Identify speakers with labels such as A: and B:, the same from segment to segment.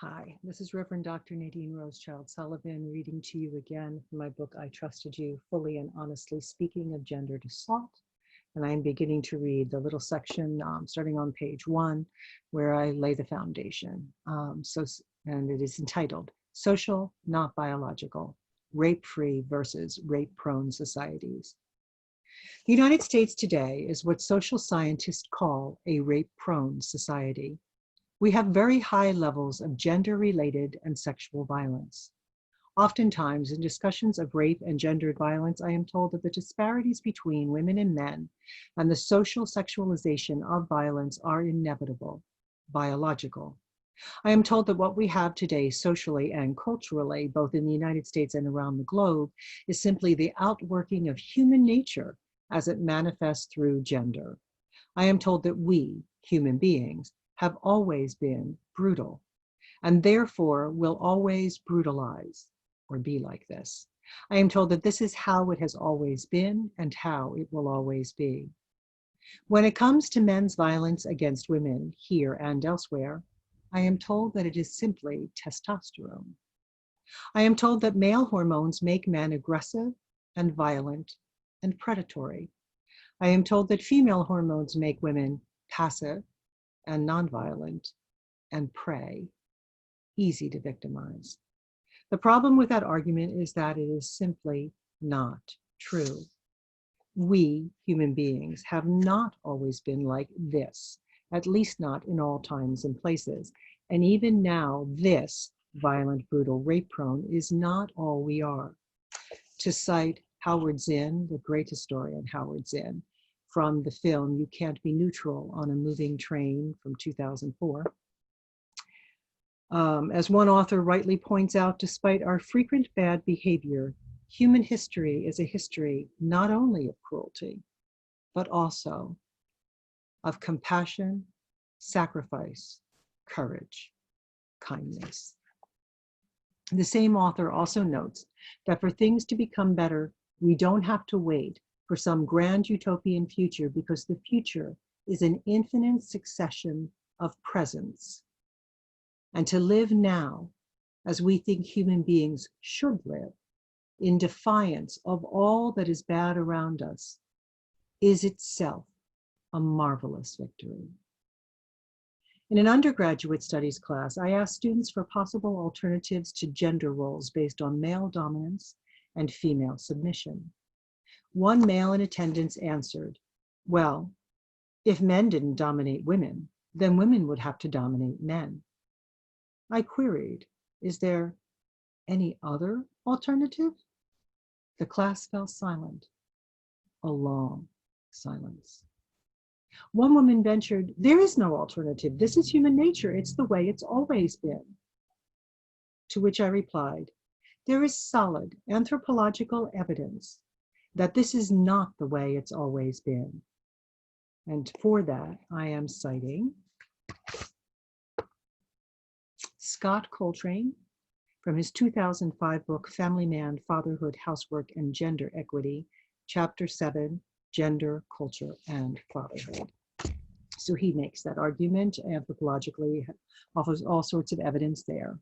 A: Hi, this is Reverend Dr. Nadine Rosechild-Sullivan reading to you again from my book, I Trusted You, Fully and Honestly Speaking of Gendered Assault. And I'm beginning to read the little section starting on page 1, where I lay the foundation. And it is entitled, Social, Not Biological, Rape-Free versus Rape-Prone Societies. The United States today is what social scientists call a rape-prone society. We have very high levels of gender-related and sexual violence. Oftentimes, in discussions of rape and gendered violence, I am told that the disparities between women and men and the social sexualization of violence are inevitable, biological. I am told that what we have today socially and culturally, both in the United States and around the globe, is simply the outworking of human nature as it manifests through gender. I am told that we, human beings, have always been brutal, and therefore will always brutalize or be like this. I am told that this is how it has always been and how it will always be. When it comes to men's violence against women here and elsewhere, I am told that it is simply testosterone. I am told that male hormones make men aggressive and violent and predatory. I am told that female hormones make women passive and nonviolent and prey, easy to victimize. The problem with that argument is that it is simply not true. We, human beings, have not always been like this, at least not in all times and places. And even now, this violent, brutal, rape-prone is not all we are. To cite Howard Zinn, the great historian Howard Zinn, from the film You Can't Be Neutral on a Moving Train from 2004. As one author rightly points out, despite our frequent bad behavior, human history is a history not only of cruelty, but also of compassion, sacrifice, courage, kindness. The same author also notes that for things to become better, we don't have to wait for some grand utopian future, because the future is an infinite succession of presents. And to live now, as we think human beings should live, in defiance of all that is bad around us, is itself a marvelous victory. In an undergraduate studies class, I asked students for possible alternatives to gender roles based on male dominance and female submission. One male in attendance answered, well, if men didn't dominate women, then women would have to dominate men. I queried, is there any other alternative? The class fell silent, a long silence. One woman ventured, there is no alternative. This is human nature. It's the way it's always been. To which I replied, there is solid anthropological evidence that this is not the way it's always been. And for that, I am citing Scott Coltrane from his 2005 book, Family Man, Fatherhood, Housework, and Gender Equity, Chapter 7, Gender, Culture, and Fatherhood. So he makes that argument anthropologically, offers all sorts of evidence there.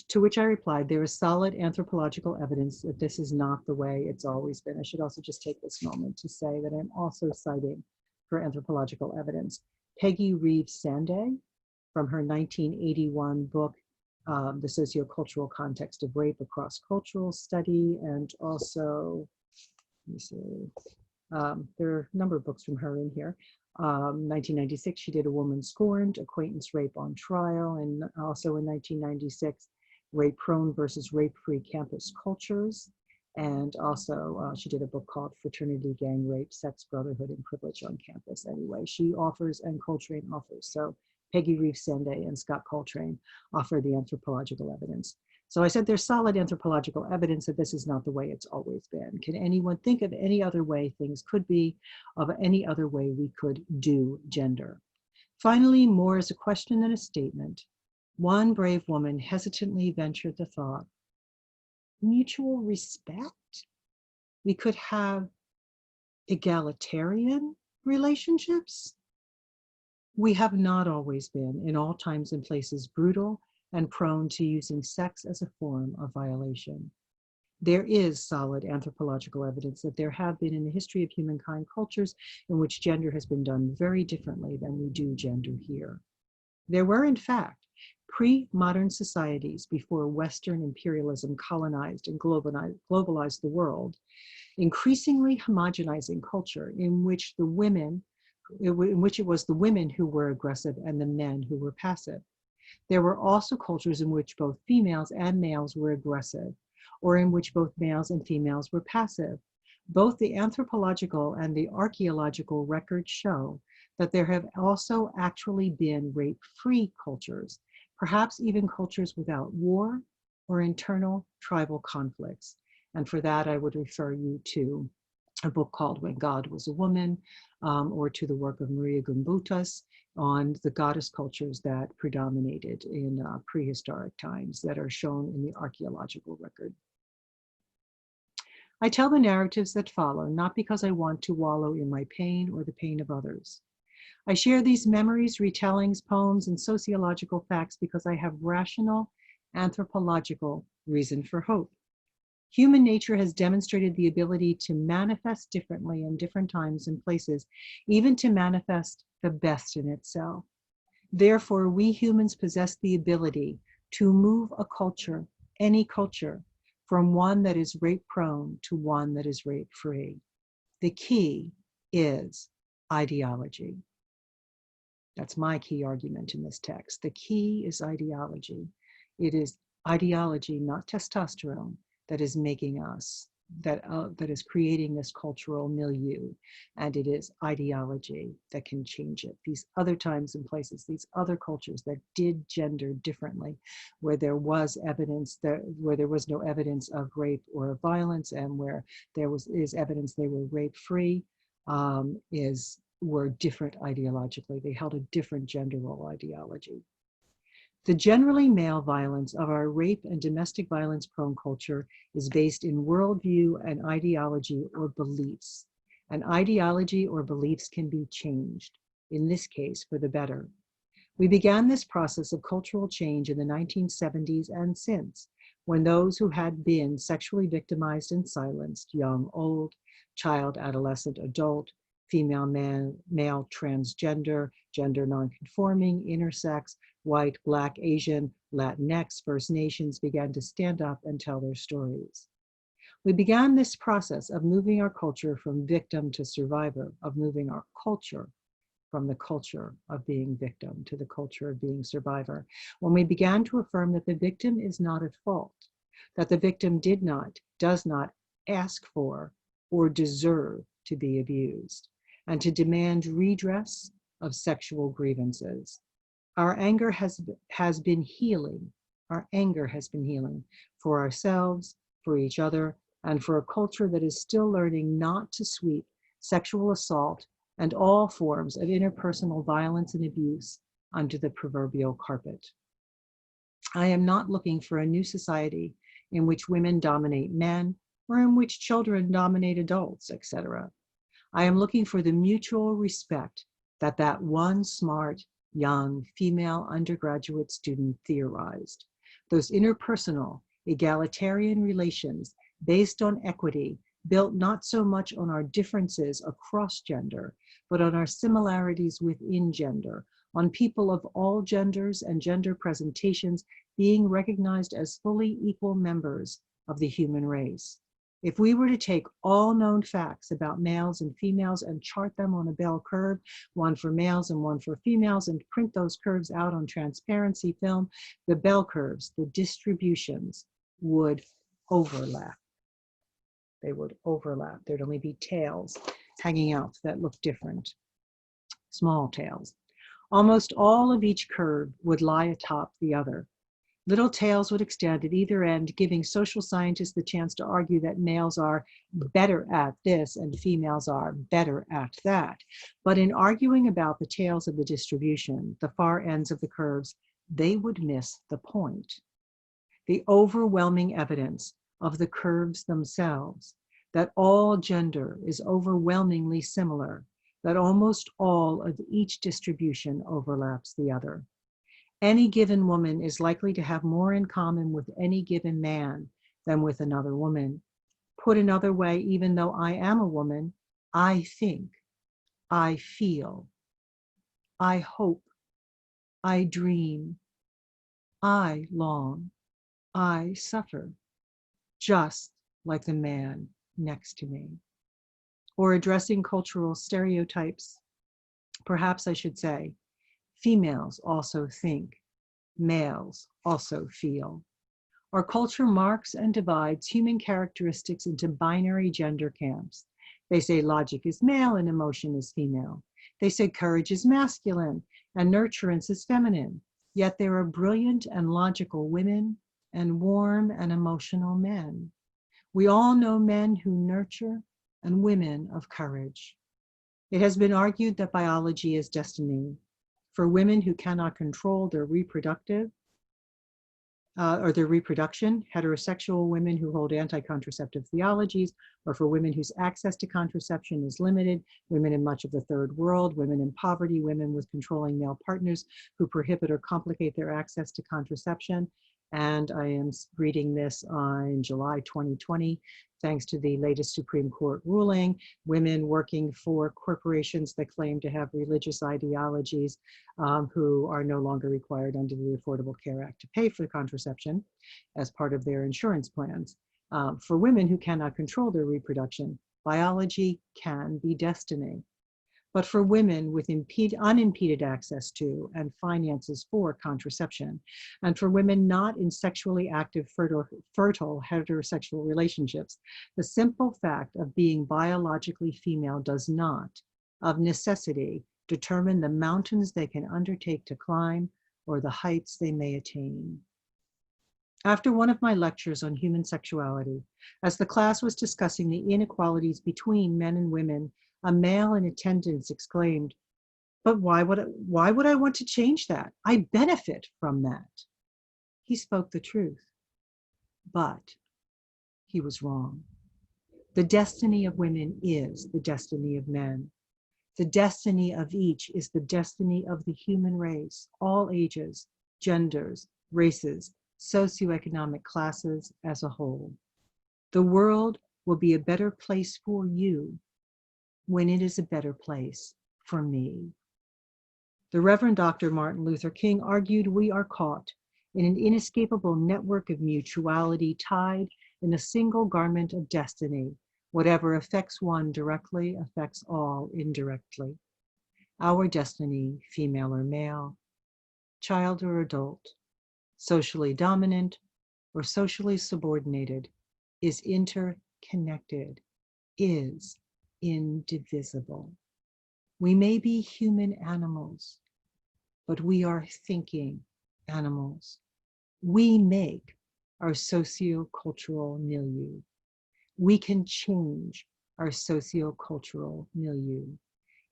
A: To which I replied, there is solid anthropological evidence that this is not the way it's always been. I should also just take this moment to say that I'm also citing for anthropological evidence Peggy Reeves Sanday from her 1981 book, The Sociocultural Context of Rape, a Cross-Cultural Study, and also, let me see, there are a number of books from her in here. 1996, she did A Woman Scorned, Acquaintance Rape on Trial, and also in 1996, Rape Prone versus Rape Free Campus Cultures. And also she did a book called Fraternity Gang Rape, Sex, Brotherhood, and Privilege on Campus. Anyway, she offers and Coltrane offers. So Peggy Reeves Sanday and Scott Coltrane offer the anthropological evidence. So I said there's solid anthropological evidence that this is not the way it's always been. Can anyone think of any other way things could be, of any other way we could do gender? Finally, more as a question than a statement, one brave woman hesitantly ventured the thought, mutual respect? We could have egalitarian relationships? We have not always been, in all times and places, brutal and prone to using sex as a form of violation. There is solid anthropological evidence that there have been in the history of humankind cultures in which gender has been done very differently than we do gender here. There were, in fact, pre-modern societies before Western imperialism colonized and globalized the world, increasingly homogenizing culture in which it was the women who were aggressive and the men who were passive. There were also cultures in which both females and males were aggressive, or in which both males and females were passive. Both the anthropological and the archaeological records show that there have also actually been rape-free cultures, perhaps even cultures without war or internal tribal conflicts. And for that, I would refer you to a book called When God Was a Woman, or to the work of Maria Gimbutas on the goddess cultures that predominated in prehistoric times that are shown in the archaeological record. I tell the narratives that follow, not because I want to wallow in my pain or the pain of others. I share these memories, retellings, poems, and sociological facts because I have rational, anthropological reason for hope. Human nature has demonstrated the ability to manifest differently in different times and places, even to manifest the best in itself. Therefore, we humans possess the ability to move a culture, any culture, from one that is rape-prone to one that is rape-free. The key is ideology. That's my key argument in this text. The key is ideology. It is ideology, not testosterone, that is making us, that is creating this cultural milieu. And it is ideology that can change it. These other times and places, these other cultures that did gender differently, where there was evidence, where there was no evidence of rape or of violence, and where there is evidence they were rape-free, were different ideologically. They held a different gender role ideology. The generally male violence of our rape and domestic violence prone culture is based in worldview and ideology or beliefs. And ideology or beliefs can be changed, in this case for the better. We began this process of cultural change in the 1970s and since, when those who had been sexually victimized and silenced, young, old, child, adolescent, adult, female, male, transgender, gender nonconforming, intersex, white, Black, Asian, Latinx, First Nations began to stand up and tell their stories. We began this process of moving our culture from victim to survivor, of moving our culture from the culture of being victim to the culture of being survivor, when we began to affirm that the victim is not at fault, that the victim does not ask for or deserve to be abused, and to demand redress of sexual grievances. Our anger has been healing. Our anger has been healing for ourselves, for each other, and for a culture that is still learning not to sweep sexual assault and all forms of interpersonal violence and abuse under the proverbial carpet. I am not looking for a new society in which women dominate men or in which children dominate adults, etc. I am looking for the mutual respect that one smart, young female undergraduate student theorized. Those interpersonal, egalitarian relations based on equity, built not so much on our differences across gender, but on our similarities within gender, on people of all genders and gender presentations being recognized as fully equal members of the human race. If we were to take all known facts about males and females and chart them on a bell curve, one for males and one for females, and print those curves out on transparency film, the bell curves, the distributions would overlap. They would overlap. There'd only be tails hanging out that look different, small tails. Almost all of each curve would lie atop the other. Little tails would extend at either end, giving social scientists the chance to argue that males are better at this and females are better at that. But in arguing about the tails of the distribution, the far ends of the curves, they would miss the point. The overwhelming evidence of the curves themselves, that all gender is overwhelmingly similar, that almost all of each distribution overlaps the other. Any given woman is likely to have more in common with any given man than with another woman. Put another way, even though I am a woman, I think, I feel, I hope, I dream, I long, I suffer, just like the man next to me. Or addressing cultural stereotypes, perhaps I should say, females also think, males also feel. Our culture marks and divides human characteristics into binary gender camps. They say logic is male and emotion is female. They say courage is masculine and nurturance is feminine. Yet there are brilliant and logical women and warm and emotional men. We all know men who nurture and women of courage. It has been argued that biology is destiny. For women who cannot control their reproduction, heterosexual women who hold anti-contraceptive theologies, or for women whose access to contraception is limited, women in much of the third world, women in poverty, women with controlling male partners who prohibit or complicate their access to contraception. And I am reading this in July 2020, thanks to the latest Supreme Court ruling, women working for corporations that claim to have religious ideologies who are no longer required under the Affordable Care Act to pay for contraception as part of their insurance plans. For women who cannot control their reproduction, biology can be destiny. But for women with unimpeded access to and finances for contraception, and for women not in sexually active fertile heterosexual relationships, the simple fact of being biologically female does not, of necessity, determine the mountains they can undertake to climb or the heights they may attain. After one of my lectures on human sexuality, as the class was discussing the inequalities between men and women, a male in attendance exclaimed, "But why would I want to change that? I benefit from that." He spoke the truth, but he was wrong. The destiny of women is the destiny of men. The destiny of each is the destiny of the human race, all ages, genders, races, socioeconomic classes as a whole. The world will be a better place for you when it is a better place for me. The Reverend Dr. Martin Luther King argued we are caught in an inescapable network of mutuality tied in a single garment of destiny. Whatever affects one directly affects all indirectly. Our destiny, female or male, child or adult, socially dominant or socially subordinated, is interconnected, is indivisible. We may be human animals, but we are thinking animals. We make our socio-cultural milieu. We can change our socio-cultural milieu.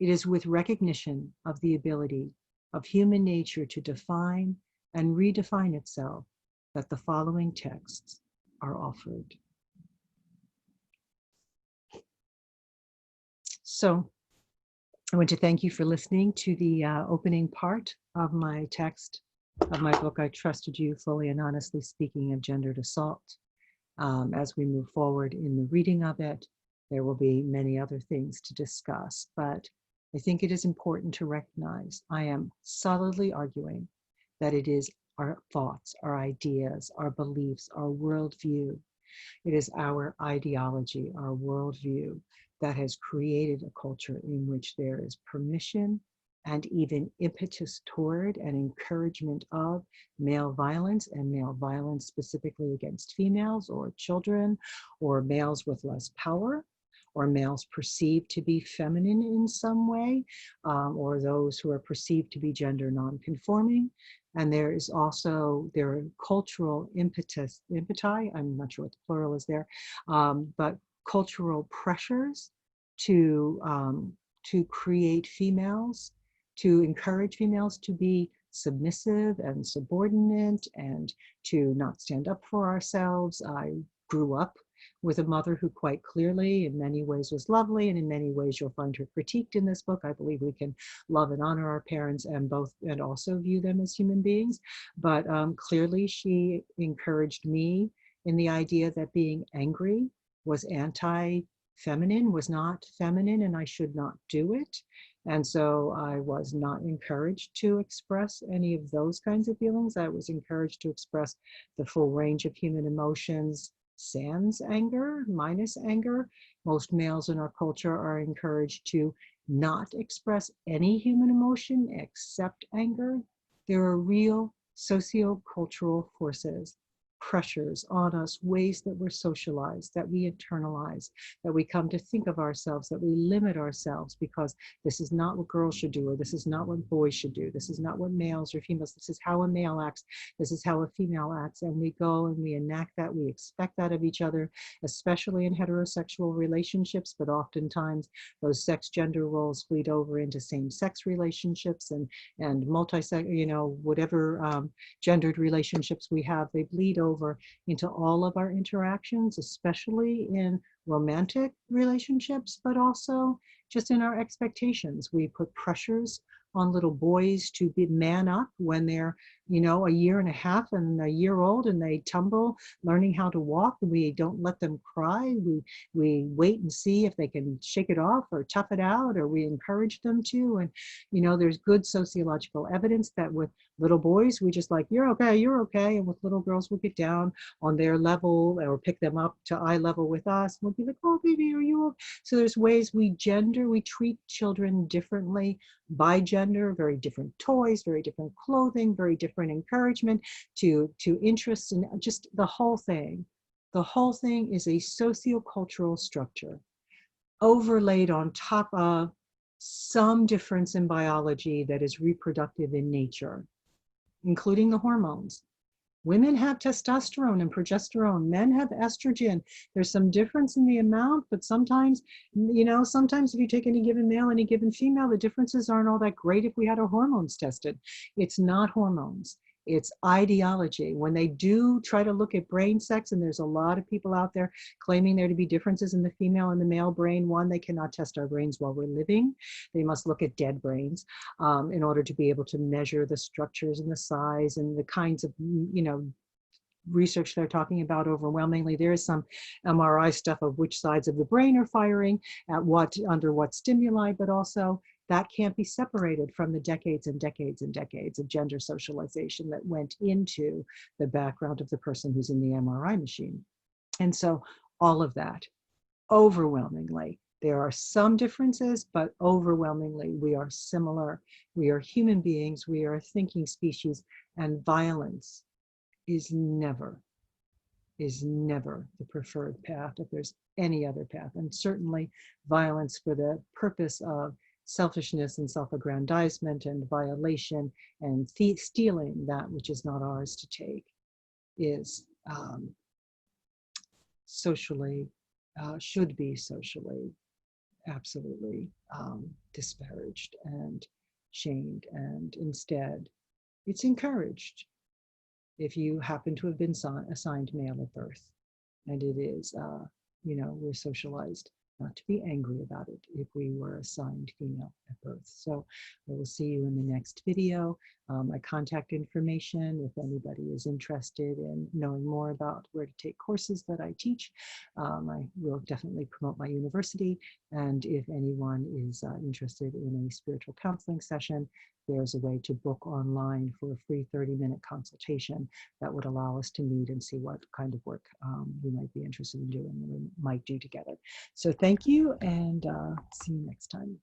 A: It is with recognition of the ability of human nature to define and redefine itself that the following texts are offered. So I want to thank you for listening to the opening part of my text of my book, I Trusted You, Fully and Honestly Speaking of Gendered Assault. As we move forward in the reading of it, there will be many other things to discuss, but I think it is important to recognize I am solidly arguing that it is our thoughts, our ideas, our beliefs, our worldview. It is our ideology, our worldview that has created a culture in which there is permission and even impetus toward and encouragement of male violence, and male violence specifically against females or children or males with less power, or males perceived to be feminine in some way, or those who are perceived to be gender nonconforming. And there are cultural impeti, I'm not sure what the plural is there, but cultural pressures to create females, to encourage females to be submissive and subordinate and to not stand up for ourselves. I grew up with a mother who quite clearly in many ways was lovely, and in many ways you'll find her critiqued in this book. I believe we can love and honor our parents and also view them as human beings. But clearly she encouraged me in the idea that being angry was anti-feminine, was not feminine, and I should not do it. And so I was not encouraged to express any of those kinds of feelings. I was encouraged to express the full range of human emotions, sans anger, minus anger. Most males in our culture are encouraged to not express any human emotion except anger. There are real sociocultural forces, pressures on us, ways that we're socialized, that we internalize, that we come to think of ourselves, that we limit ourselves because this is not what girls should do, or this is not what boys should do, this is not what males or females, this is how a male acts, this is how a female acts, and we go and we enact that, we expect that of each other, especially in heterosexual relationships, but oftentimes those sex gender roles bleed over into same-sex relationships and multi-sex, whatever gendered relationships we have, they bleed over into all of our interactions, especially in romantic relationships, but also just in our expectations. We put pressures on little boys to be man up when they're, a year and a half and a year old, and they tumble learning how to walk. We don't let them cry. We wait and see if they can shake it off or tough it out, or we encourage them to. And, there's good sociological evidence that with little boys, we just like, you're okay, you're okay. And with little girls, we'll get down on their level or pick them up to eye level with us. We'll be like, oh, baby, are you okay? So there's ways we treat children differently by gender, very different toys, very different clothing, very different encouragement to interests, and just the whole thing. The whole thing is a sociocultural structure overlaid on top of some difference in biology that is reproductive in nature, including the hormones. Women have testosterone and progesterone. Men have estrogen. There's some difference in the amount, but sometimes if you take any given male, any given female, the differences aren't all that great if we had our hormones tested. It's not hormones. It's ideology. When they do try to look at brain sex, and there's a lot of people out there claiming there to be differences in the female and the male brain. One, they cannot test our brains while we're living. They must look at dead brains in order to be able to measure the structures and the size and the kinds of, research they're talking about. Overwhelmingly, there is some MRI stuff of which sides of the brain are firing at what, under what stimuli, but also that can't be separated from the decades and decades and decades of gender socialization that went into the background of the person who's in the MRI machine. And so all of that, overwhelmingly, there are some differences, but overwhelmingly we are similar. We are human beings, we are a thinking species, and violence is never the preferred path if there's any other path. And certainly violence for the purpose of selfishness and self-aggrandizement and violation and stealing that which is not ours to take is should be socially absolutely disparaged and shamed, and instead it's encouraged if you happen to have been assigned male at birth. And it is, we're socialized not to be angry about it if we were assigned female at birth. So I will see you in the next video. My contact information, if anybody is interested in knowing more about where to take courses that I teach, I will definitely promote my university. And if anyone is interested in a spiritual counseling session, there's a way to book online for a free 30-minute consultation that would allow us to meet and see what kind of work we might be interested in doing and we might do together. So thank you, and see you next time.